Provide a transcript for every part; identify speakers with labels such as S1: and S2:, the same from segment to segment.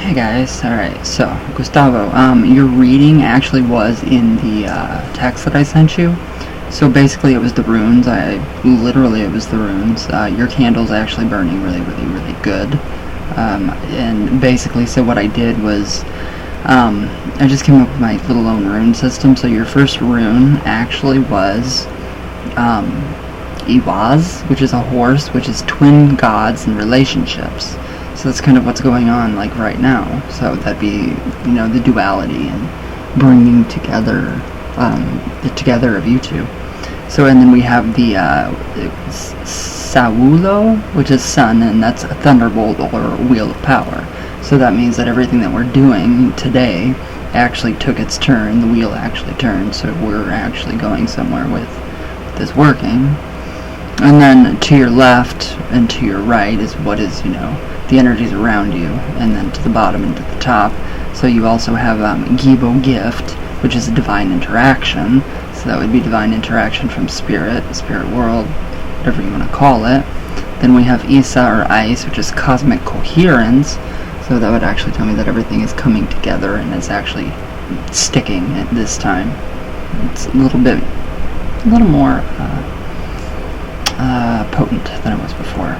S1: Hey guys, alright, so Gustavo, your reading actually was in the text that I sent you. So basically it was the runes. It was the runes. Your candle's actually burning really good. And basically, so what I did was, I just came up with my little own rune system. So your first rune actually was, Iwaz, which is a horse, which is twin gods and relationships. So that's kind of what's going on, like, right now. So that'd be, the duality and bringing together, the together of you two. So, and then we have the, Saulo, which is sun, and that's a thunderbolt or a wheel of power. So that means that everything that we're doing today actually took its turn, the wheel actually turned, so we're actually going somewhere with this working. And then to your left and to your right is what is, the energies around you, and then to the bottom and to the top. So you also have Gibo gift, which is a divine interaction. So that would be divine interaction from spirit world, whatever you want to call it. Then we have Isa or ice, which is cosmic coherence. So that would actually tell me that everything is coming together and is actually sticking at this time. It's a little more potent than it was before.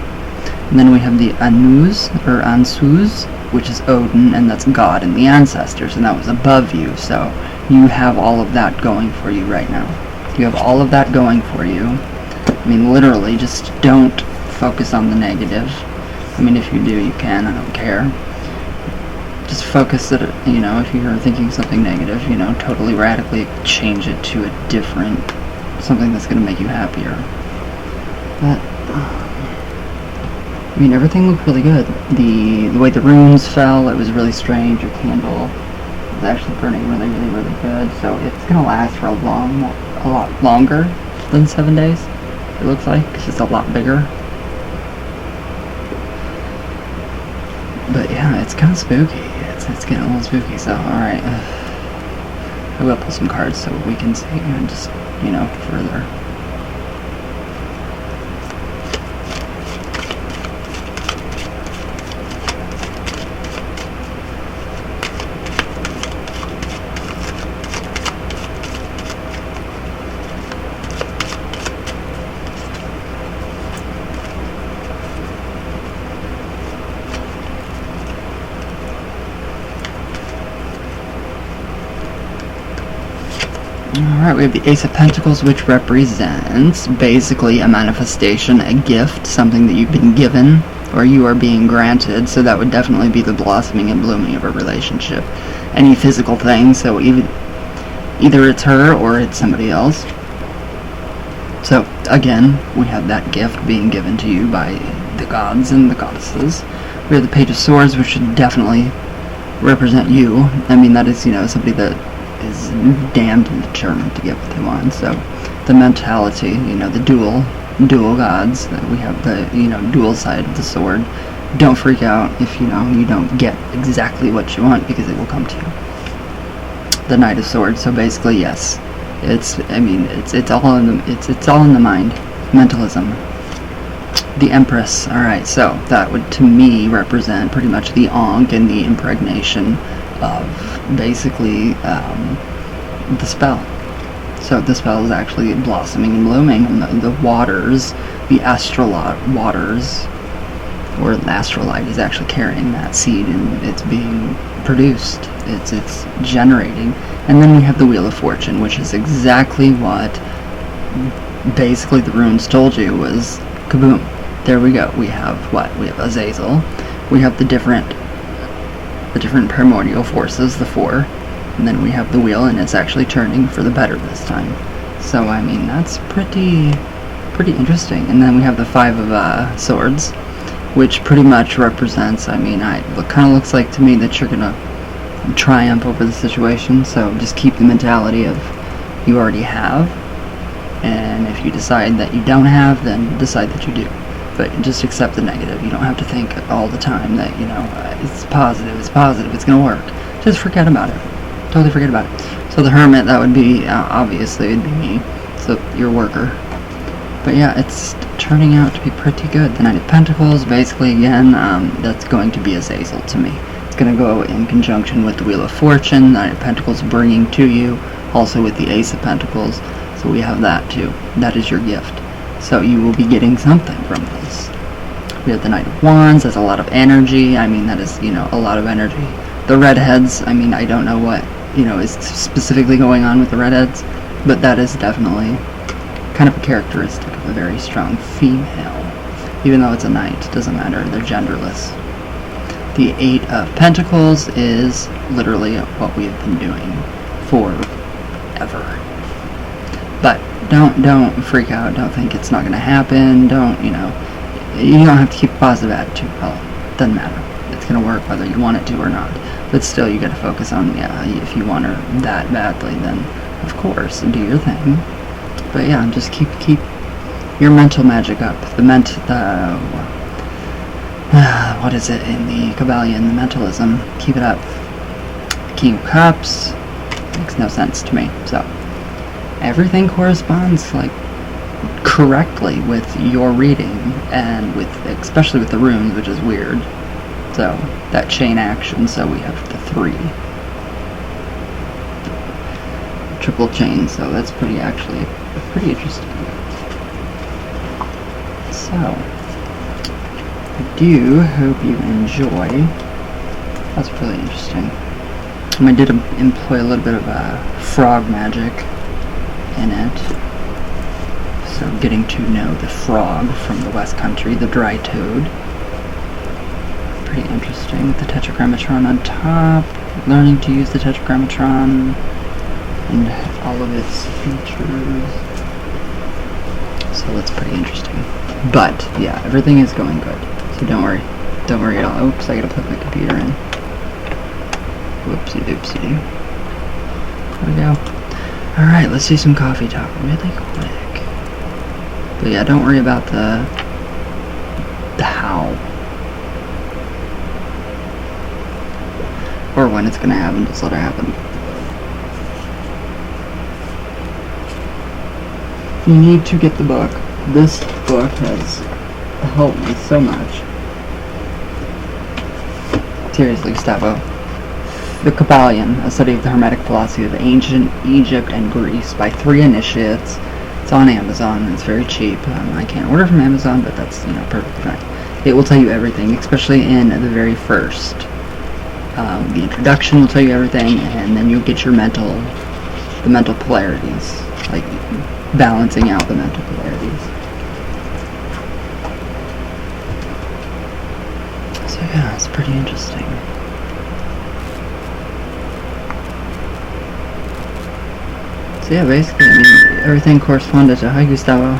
S1: And then we have the Anuz, or Ansuz, which is Odin, and that's God and the ancestors, and that was above you, so you have all of that going for you right now. You have all of that going for you. I mean, literally, just don't focus on the negative. I mean, if you do, you can, I don't care. Just focus that, if you're thinking something negative, totally radically change it to a different, something that's going to make you happier. But I mean, everything looked really good. The way the runes fell, it was really strange. Your candle is actually burning really good. So it's gonna last for a lot longer than 7 days. It looks like it's just a lot bigger. But yeah, it's kind of spooky. It's getting a little spooky. So all right, I will pull some cards so we can see and just further. Alright, we have the Ace of Pentacles, which represents basically a manifestation, a gift, something that you've been given, or you are being granted, so that would definitely be the blossoming and blooming of a relationship. Any physical thing, so either it's her or it's somebody else. So, again, we have that gift being given to you by the gods and the goddesses. We have the Page of Swords, which should definitely represent you. I mean, that is, somebody that is damned and determined to get what they want. So the mentality, the dual gods, we have the dual side of the sword. Don't freak out if you don't get exactly what you want, because it will come to you. The Knight of Swords. So basically, yes, it's all in the mind, mentalism. The Empress. All right, so that would to me represent pretty much the Ankh and the impregnation of basically the spell. So the spell is actually blossoming and blooming, and the waters, the waters, or the astrolite is actually carrying that seed, and it's being produced. It's generating. And then we have the Wheel of Fortune, which is exactly what basically the runes told you was kaboom. There we go. We have what? We have Azazel. We have the different primordial forces, the 4, and then we have the wheel, and it's actually turning for the better this time. So I mean, that's pretty interesting. And then we have the 5 of Swords, which pretty much represents, it kind of looks like to me that you're gonna triumph over the situation. So just keep the mentality of you already have, and if you decide that you don't have, then decide that you do. But just accept the negative. You don't have to think all the time that, it's positive, it's going to work. Just forget about it. Totally forget about it. So the Hermit, that would be, obviously, it'd be me. So, your worker. But yeah, it's turning out to be pretty good. The Knight of Pentacles, basically, again, that's going to be Azazel to me. going to go in conjunction with the Wheel of Fortune, Nine of Pentacles bringing to you, also with the Ace of Pentacles. So we have that too. That is your gift. So you will be getting something from this. We have the Knight of Wands. That's a lot of energy. I mean, that is, a lot of energy. The redheads, I mean, I don't know what, is specifically going on with the redheads, but that is definitely kind of a characteristic of a very strong female. Even though it's a knight, it doesn't matter. They're genderless. The Eight of Pentacles is literally what we have been doing forever. But don't freak out. Don't think it's not going to happen. Don't, you don't have to keep a positive attitude. Well, it doesn't matter. It's going to work whether you want it to or not. But still, you got to focus on, if you want her that badly, then of course, do your thing. But yeah, just keep your mental magic up. What is it in the Kabbalion? The mentalism. Keep it up. King of Cups makes no sense to me. So everything corresponds correctly with your reading, and especially with the runes, which is weird. So that chain action. So we have the 3 triple chain. So that's pretty interesting. So I do hope you enjoy. That's really interesting. And I did employ a little bit of frog magic in it. So getting to know the frog from the West Country, the dry toad. Pretty interesting. The Tetragrammatron on top. Learning to use the Tetragrammatron and all of its features. So that's pretty interesting. But yeah, everything is going good. So don't worry. Don't worry at all. Oops, I gotta plug my computer in. Whoopsie doopsie doo. There we go. Alright, let's do some coffee talk really quick. But yeah, don't worry about the how. Or when it's gonna happen, just let it happen. You need to get the book. This book has helped me so much. Seriously, Gustavo. The Kabbalion, a study of the Hermetic philosophy of ancient Egypt and Greece by 3 initiates. It's on Amazon. It's very cheap. I can't order from Amazon, but that's perfectly fine. It will tell you everything, especially in the very first. The introduction will tell you everything, and then you'll get the mental polarities, balancing out the mental polarities. So yeah, it's pretty interesting. So yeah, basically, everything corresponded to... Hi, Gustavo.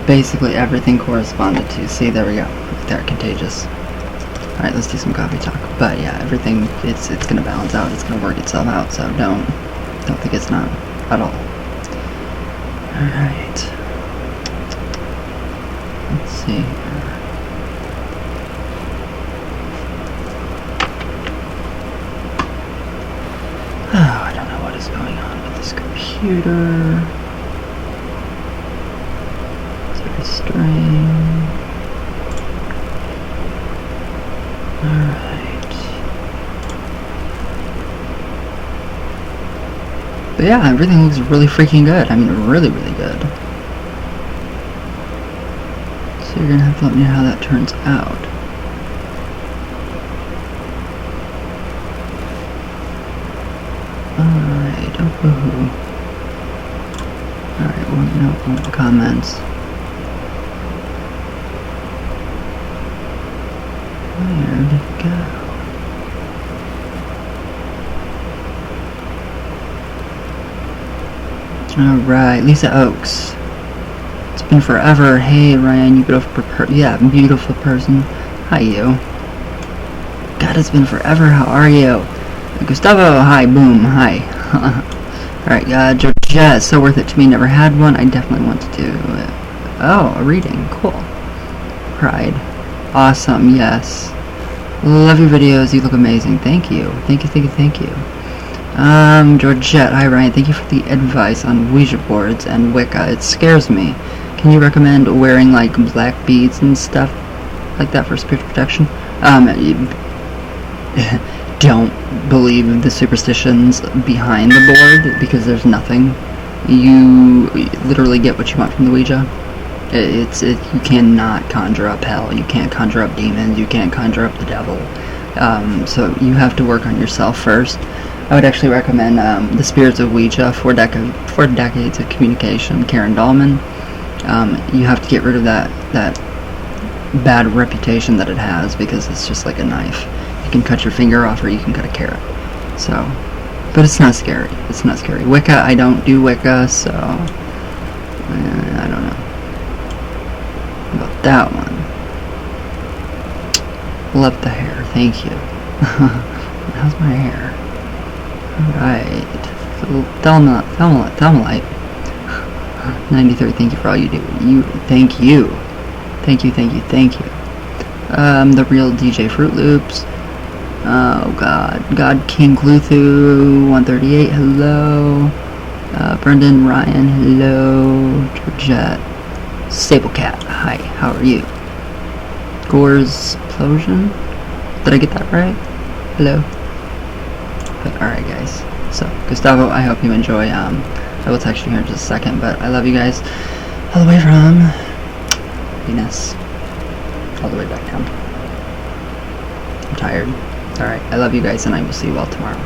S1: Basically, everything corresponded to... See, there we go. They're contagious. Alright, let's do some coffee talk. But yeah, everything, it's gonna balance out. It's gonna work itself out, so don't think it's not at all. Alright. Let's see. Oh, I don't know what is going on with this computer. It's very strange. Alright. But yeah, everything looks really freaking good. I mean, really, really good. So you're gonna have to let me know how that turns out. Alright, oh boo-hoo. Alright, well, no comments. Where did it go? Alright, Lisa Oaks. It's been forever. Hey Ryan, you beautiful beautiful person. Hi you. God, it's been forever. How are you? Gustavo, hi, boom, hi. Alright, Georgette, so worth it to me. Never had one. I definitely want to do it. Oh, a reading. Cool. Pride. Awesome, yes. Love your videos. You look amazing. Thank you. Thank you. Georgette, hi Ryan. Thank you for the advice on Ouija boards and Wicca. It scares me. Can you recommend wearing black beads and stuff? like that for spiritual protection. Don't believe the superstitions behind the board, because there's nothing. You literally get what you want from the Ouija. You cannot conjure up hell, you can't conjure up demons, you can't conjure up the devil. So you have to work on yourself first. I would actually recommend The Spirits of Ouija, 4 Decades of Communication, Karen Dahlman. You have to get rid of that bad reputation that it has, because it's just like a knife. You can cut your finger off, or you can cut a carrot. So, but it's not scary. It's not scary. Wicca, I don't do Wicca, so I don't know about that one. Love the hair. Thank you. How's my hair? Alright. So, Thelmalite. 93, thank you for all you do. Thank you. Thank you. The real DJ Fruit Loops. Oh God King Cluthu 138, hello. Brendan Ryan, hello. Georgette Sablecat, hi, how are you? Gore's Explosion, did I get that right? Hello. But alright guys, so Gustavo, I hope you enjoy. I will text you here in just a second, but I love you guys all the way from Venus all the way back down. I'm tired. Alright, I love you guys, and I will see you all tomorrow.